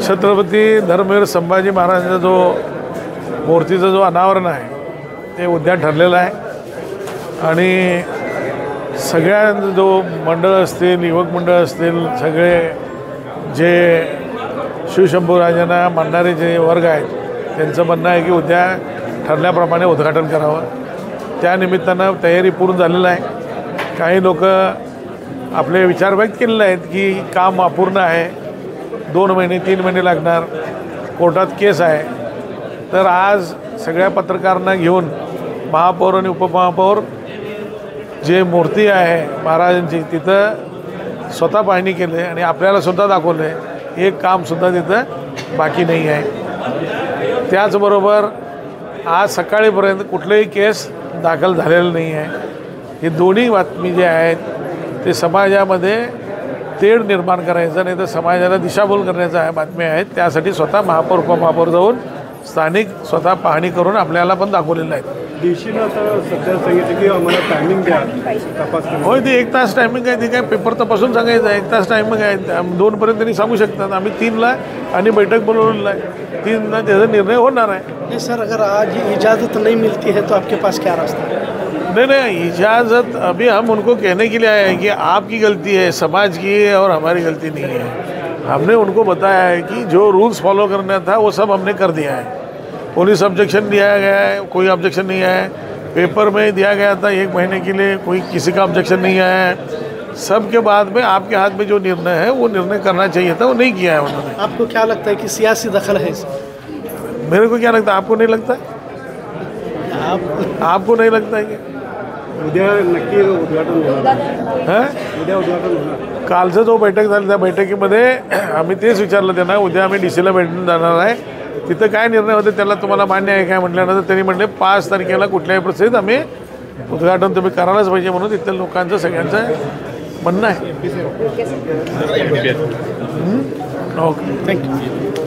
छत्रपती धर्मवीर संभाजी महाराजांचा जो मूर्तीचा जो अनावरण आहे ते उद्या ठरलेलं आहे आणि सगळ्या जो मंडळ असतील, युवक मंडळ असतील, सगळे जे शिवशंभूराजांना मानणारे जे वर्ग आहेत त्यांचं म्हणणं आहे की उद्या ठरल्याप्रमाणे उद्घाटन करावं। त्या निमित्तानं तयारी पूर्ण झालेली आहे। काही लोक आपले विचार व्यक्त केलेले आहेत की काम अपूर्ण आहे, 2 महिने 3 महिने लागणार, कोर्टात केस आहे। तर आज सगळ्या पत्रकारांना घेऊन महापौर आणि उपमहापौर जे मूर्ती आहे महाराजांची तिथं स्वतः पाहणी केली आणि आपल्याला सुद्धा दाखवले एक कामसुद्धा तिथं बाकी नाही आहे। त्याचबरोबर आज सकाळीपर्यंत कुठलेही केस दाखल झालेलं नाही आहे। हे दोन्ही बातमी जे आहेत ते समाजामध्ये तेढ निर्माण करायचं नाही तर समाजाला दिशाभूल करण्याचा आहे बातम्या आहेत। त्यासाठी स्वतः महापौर उपमहापौर जाऊन स्थानिक स्वतः पाहणी करून आपल्याला पण दाखवलेलं आहे। दिवशीनं आता सध्या सांगितलं की आम्हाला टायमिंग द्या तपास। होय, ते 1 तास टायमिंग आहे। ते काय पेपर तपासून सांगायचं आहे 1 तास टायमिंग आहे। 2पर्यंत त्यांनी सांगू शकतात। आम्ही 3ला आणि बैठक बोलवलेलं आहे, 3ला त्याचा निर्णय होणार आहे। नहीं सर, अगर आज इजाज़त नहीं मिलती है तो आपके पास क्या रास्ता है? नहीं, इजाज़त अभी हम उनको कहने के लिए आए हैं कि आपकी गलती है, समाज की है और हमारी गलती नहीं है। हमने उनको बताया है कि जो रूल्स फॉलो करना था वो सब हमने कर दिया है। पुलिस ऑब्जेक्शन दिया गया है, कोई ऑब्जेक्शन नहीं है। पेपर में दिया गया था 1 महीने के लिए, कोई किसी का ऑब्जेक्शन नहीं आया है। सब के बाद में आपके हाथ में जो निर्णय है वो निर्णय करना चाहिए था, वो नहीं किया है उन्होंने। आपको क्या लगता है कि सियासी दखल है इसमें? मेरे को क्या लगता है, आपको नहीं लगता है? आपको नहीं लगता है कि उद्या नक्की उद्घाटन होणार हां? उद्या उद्घाटन होणार। कालचं जो बैठक झाली त्या बैठकीमध्ये आम्ही तेच विचारलं त्यांना, उद्या आम्ही डीसीला भेटून जाणार आहे, तिथं काय निर्णय होते त्याला तुम्हाला मान्य आहे काय म्हटल्यानंतर त्यांनी म्हटले 5 तारखेला कुठल्याही परिस्थितीत आम्ही उद्घाटन तुम्ही करायलाच पाहिजे म्हणून तिथल्या लोकांचं सगळ्यांचं म्हणणं आहे। Okay, thank you.